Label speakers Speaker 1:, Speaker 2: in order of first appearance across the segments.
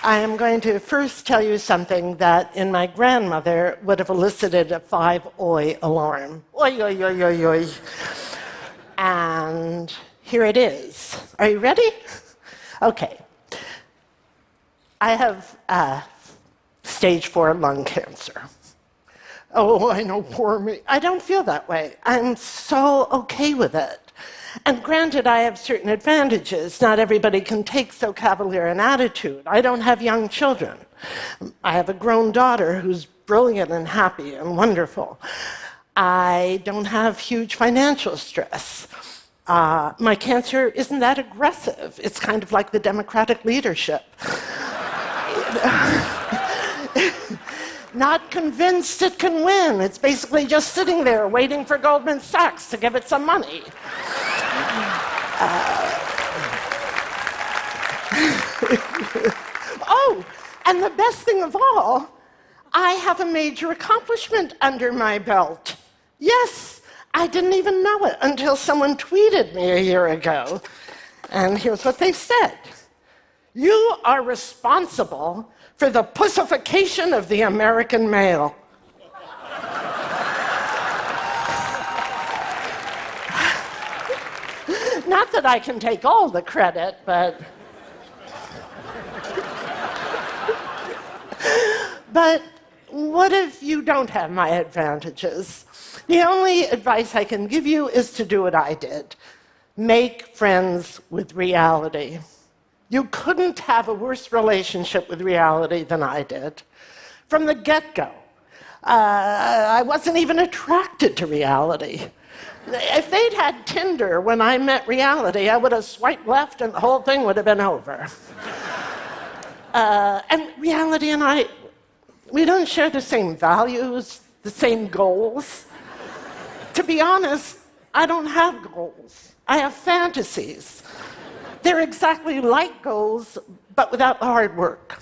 Speaker 1: I am going to first tell you something that in my grandmother would have elicited a 5-oi alarm. Oi, oi, oi, oi, oi. And here it is. Are you ready? Okay. I have stage 4 lung cancer. Oh, I know, poor me. I don't feel that way. I'm so okay with it. And granted, I have certain advantages. Not everybody can take so cavalier an attitude. I don't have young children. I have a grown daughter who's brilliant and happy and wonderful. I don't have huge financial stress. My cancer isn't that aggressive. It's kind of like the Democratic leadership. Not convinced it can win. It's basically just sitting there waiting for Goldman Sachs to give it some money. Oh, and the best thing of all, I have a major accomplishment under my belt. Yes, I didn't even know it until someone tweeted me a year ago. And here's what they said. You are responsible for the pussification of the American male. Not that I can take all the credit, but... But what if you don't have my advantages? The only advice I can give you is to do what I did. Make friends with reality. You couldn't have a worse relationship with reality than I did. From the get-go, I wasn't even attracted to reality. If they'd had Tinder when I met reality, I would have swiped left and the whole thing would have been over. And reality and I, we don't share the same values, the same goals. To be honest, I don't have goals. I have fantasies. They're exactly like goals, but without the hard work.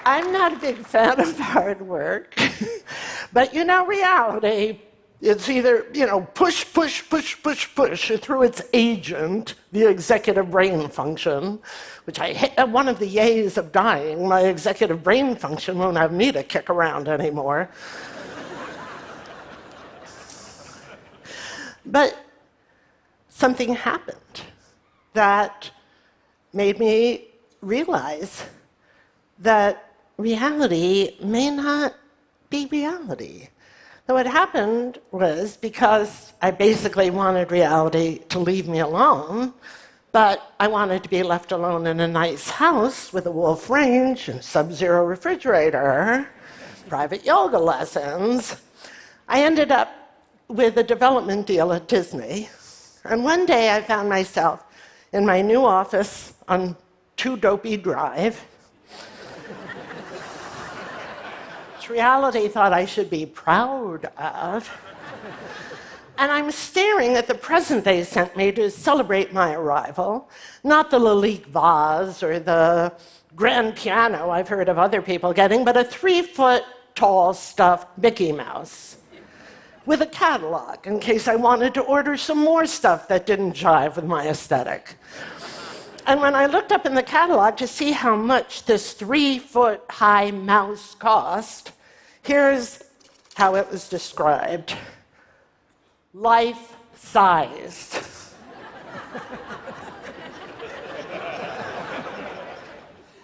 Speaker 1: I'm not a big fan of hard work, but reality, it's either, push, push, push, push, push through its agent, the executive brain function, which I hate. One of the yays of dying, my executive brain function won't have me to kick around anymore. But something happened that made me realize that reality may not be reality. So what happened was, because I basically wanted reality to leave me alone, but I wanted to be left alone in a nice house with a wolf range and sub-zero refrigerator, private yoga lessons, I ended up with a development deal at Disney. And one day I found myself in my new office on 2 Dopey Drive, which reality thought I should be proud of. And I'm staring at the present they sent me to celebrate my arrival, not the Lalique vase or the grand piano I've heard of other people getting, but a 3-foot-tall stuffed Mickey Mouse with a catalog in case I wanted to order some more stuff that didn't jive with my aesthetic. And when I looked up in the catalog to see how much this 3-foot-high mouse cost, here's how it was described. Life-sized.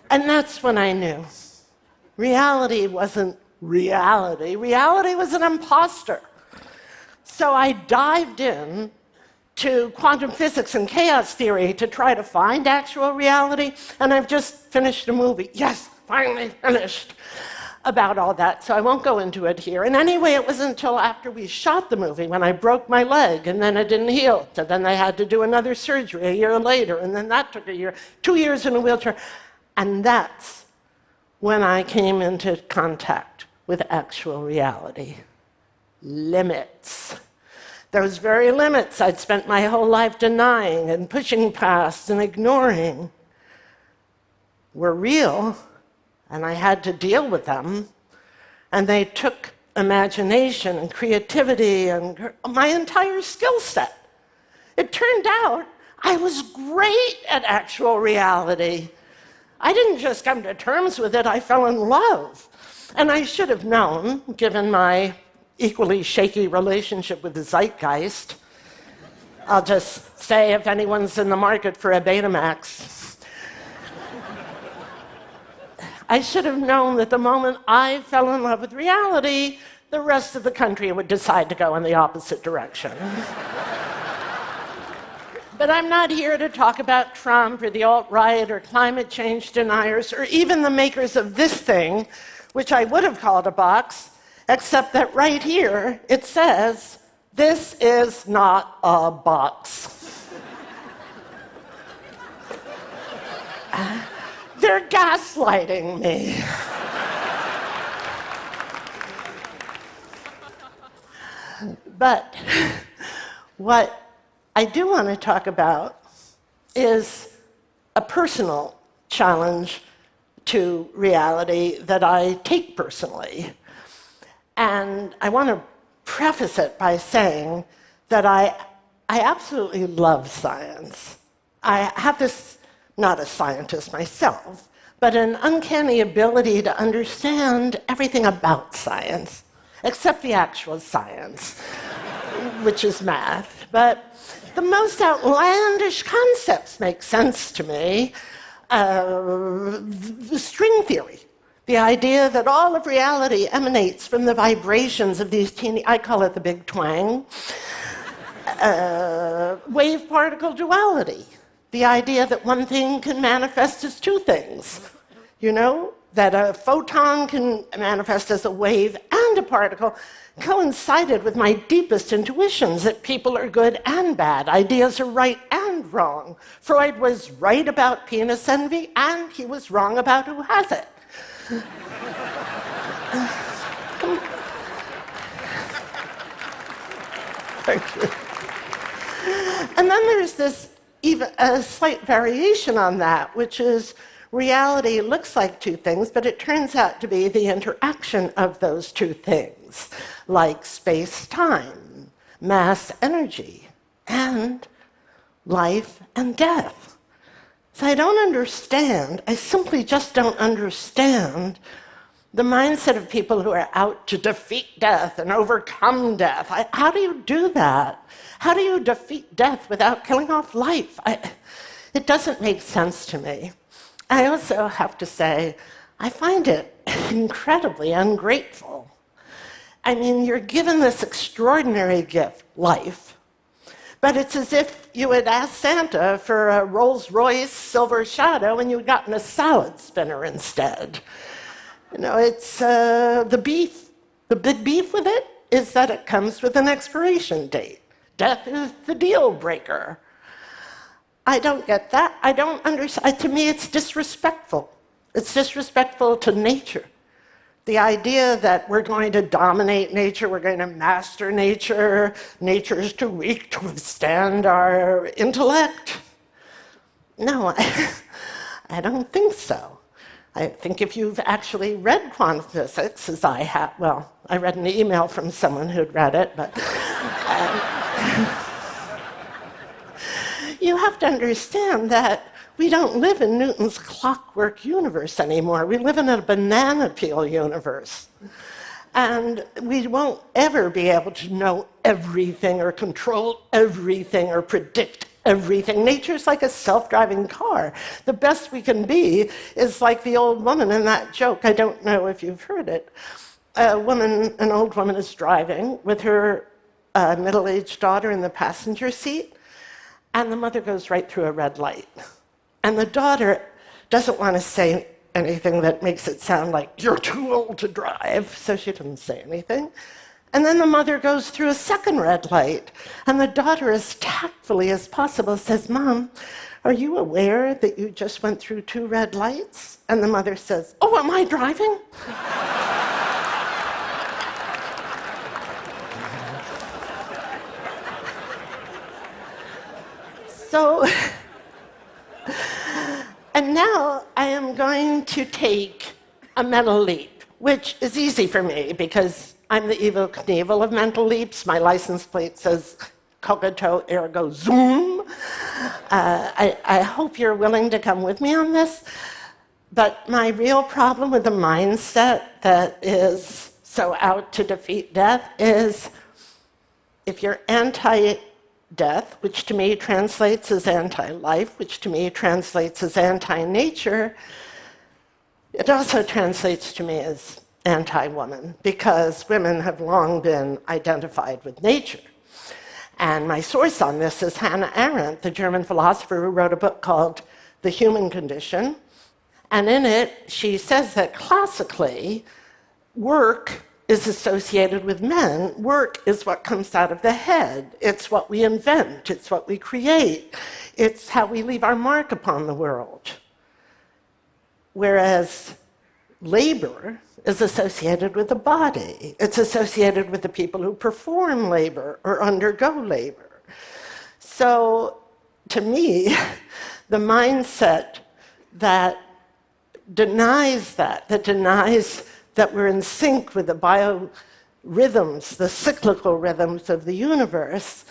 Speaker 1: And that's when I knew. Reality wasn't reality. Reality was an imposter. So I dived in to quantum physics and chaos theory to try to find actual reality, and I've just finished a movie. Yes, finally finished about all that, so I won't go into it here. And anyway, it wasn't until after we shot the movie when I broke my leg, and then it didn't heal. So then they had to do another surgery a year later, and then that took a year, 2 years in a wheelchair. And that's when I came into contact with actual reality. Limits. Those very limits I'd spent my whole life denying and pushing past and ignoring were real, and I had to deal with them. And they took imagination and creativity and my entire skill set. It turned out I was great at actual reality. I didn't just come to terms with it, I fell in love. And I should have known, given my equally shaky relationship with the zeitgeist. I'll just say if anyone's in the market for a Betamax. I should have known that the moment I fell in love with reality, the rest of the country would decide to go in the opposite direction. But I'm not here to talk about Trump or the alt-right or climate change deniers or even the makers of this thing, which I would have called a box, except that right here it says, "This is not a box." They're gaslighting me. But what I do want to talk about is a personal challenge to reality that I take personally. And I want to preface it by saying that I absolutely love science. I have this, not a scientist myself, but an uncanny ability to understand everything about science, except the actual science, which is math. But the most outlandish concepts make sense to me. The string theory, the idea that all of reality emanates from the vibrations of these teeny, I call it the big twang. Wave-particle duality, the idea that one thing can manifest as two things. You know, that a photon can manifest as a wave and a particle, coincided with my deepest intuitions that people are good and bad, ideas are right and wrong. Freud was right about penis envy, and he was wrong about who has it. Thank you. And then there's this even a slight variation on that, which is reality looks like two things, but it turns out to be the interaction of those two things, like space-time, mass energy, and life and death. So I don't understand, I simply just don't understand the mindset of people who are out to defeat death and overcome death. How do you do that? How do you defeat death without killing off life? It doesn't make sense to me. I also have to say, I find it incredibly ungrateful. I mean, you're given this extraordinary gift, life, but it's as if you had asked Santa for a Rolls-Royce Silver Shadow and you'd gotten a salad spinner instead. You know, it's the beef. The big beef with it is that it comes with an expiration date. Death is the deal breaker. I don't get that. I don't understand. To me, it's disrespectful. It's disrespectful to nature. The idea that we're going to dominate nature, we're going to master nature, nature is too weak to withstand our intellect. No, I don't think so. I think if you've actually read quantum physics, as I have, well, I read an email from someone who'd read it, but you have to understand that we don't live in Newton's clockwork universe anymore. We live in a banana peel universe. And we won't ever be able to know everything or control everything or predict everything. Nature's like a self-driving car. The best we can be is like the old woman in that joke. I don't know if you've heard it. An old woman is driving with her middle-aged daughter in the passenger seat, and the mother goes right through a red light. And the daughter doesn't want to say anything that makes it sound like, you're too old to drive, so she doesn't say anything. And then the mother goes through a second red light, and the daughter, as tactfully as possible, says, Mom, are you aware that you just went through 2 red lights? And the mother says, oh, am I driving? So, and now I am going to take a mental leap, which is easy for me because I'm the Evel Knievel of mental leaps. My license plate says cogito ergo zoom. I hope you're willing to come with me on this. But my real problem with the mindset that is so out to defeat death is if you're anti-death, which to me translates as anti-life, which to me translates as anti-nature, it also translates to me as anti-woman, because women have long been identified with nature. And my source on this is Hannah Arendt, the German philosopher who wrote a book called The Human Condition. And in it, she says that classically, work is associated with men. Work is what comes out of the head. It's what we invent. It's what we create. It's how we leave our mark upon the world. Whereas labor is associated with the body. It's associated with the people who perform labor or undergo labor. So, to me, the mindset that denies that denies that we're in sync with the biorhythms, the cyclical rhythms of the universe,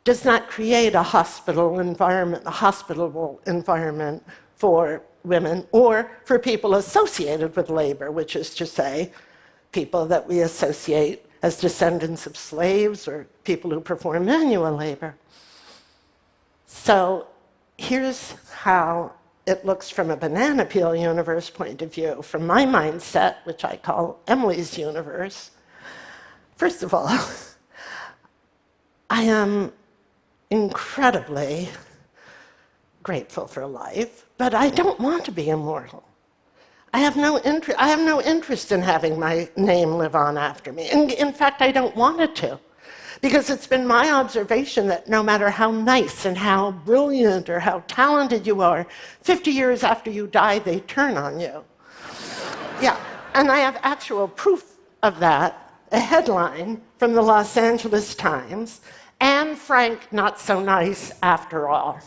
Speaker 1: does not create a hospitable environment for women or for people associated with labor, which is to say, people that we associate as descendants of slaves or people who perform manual labor. So here's how it looks from a banana peel universe point of view, from my mindset, which I call Emily's universe. First of all, I am incredibly grateful for life, but I don't want to be immortal. I have no interest in having my name live on after me. And in fact, I don't want it to. Because it's been my observation that no matter how nice and how brilliant or how talented you are, 50 years after you die, they turn on you. Yeah, and I have actual proof of that, a headline from the Los Angeles Times, Anne Frank not so nice after all.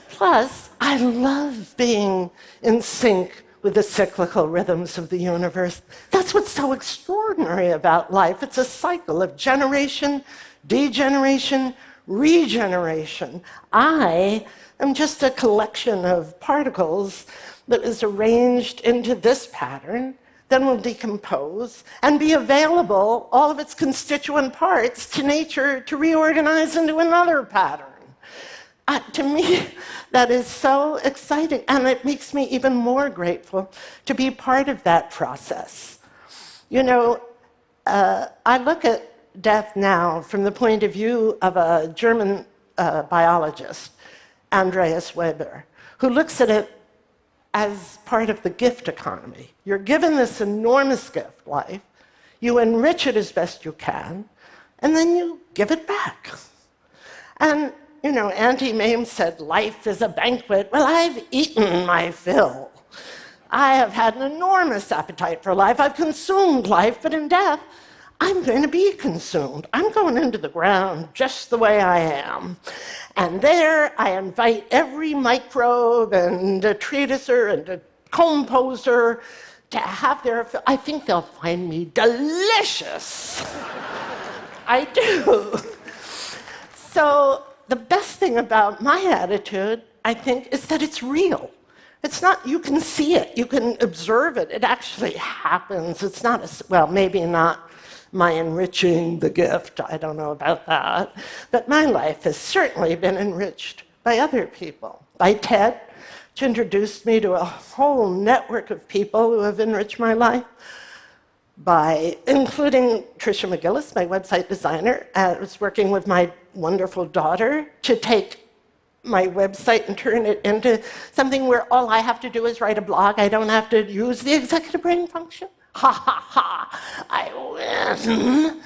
Speaker 1: Plus, I love being in sync with the cyclical rhythms of the universe. That's what's so extraordinary about life. It's a cycle of generation, degeneration, regeneration. I am just a collection of particles that is arranged into this pattern, then will decompose and be available, all of its constituent parts, to nature to reorganize into another pattern. To me, that is so exciting, and it makes me even more grateful to be part of that process. You know, I look at death now from the point of view of a German biologist, Andreas Weber, who looks at it as part of the gift economy. You're given this enormous gift, life, you enrich it as best you can, and then you give it back. And you know, Auntie Mame said, life is a banquet. Well, I've eaten my fill. I have had an enormous appetite for life. I've consumed life, but in death, I'm going to be consumed. I'm going into the ground just the way I am. And there I invite every microbe and detrituser and decomposer to have their fill. I think they'll find me delicious. I do. So, the best thing about my attitude, I think, is that it's real. It's not, you can see it, you can observe it, it actually happens. It's not, well, maybe not my enriching the gift, I don't know about that, but my life has certainly been enriched by other people. By Ted, which introduced me to a whole network of people who have enriched my life, by including Tricia McGillis, my website designer. I was working with my wonderful daughter to take my website and turn it into something where all I have to do is write a blog. I don't have to use the executive brain function. Ha ha ha, I win.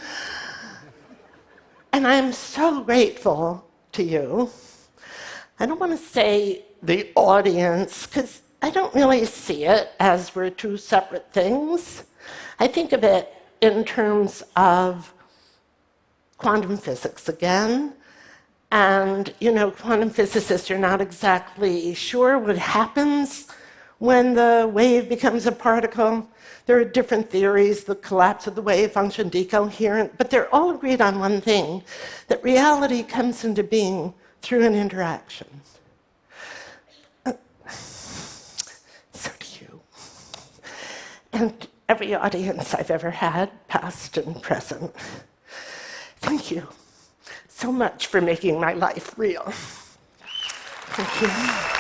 Speaker 1: And I'm so grateful to you. I don't want to say the audience, because I don't really see it as we're two separate things. I think of it in terms of quantum physics again. And, you know, quantum physicists are not exactly sure what happens When the wave becomes a particle, there are different theories, the collapse of the wave function, decoherent, but they're all agreed on one thing, that reality comes into being through an interaction. So do you. And every audience I've ever had, past and present. Thank you so much for making my life real. Thank you.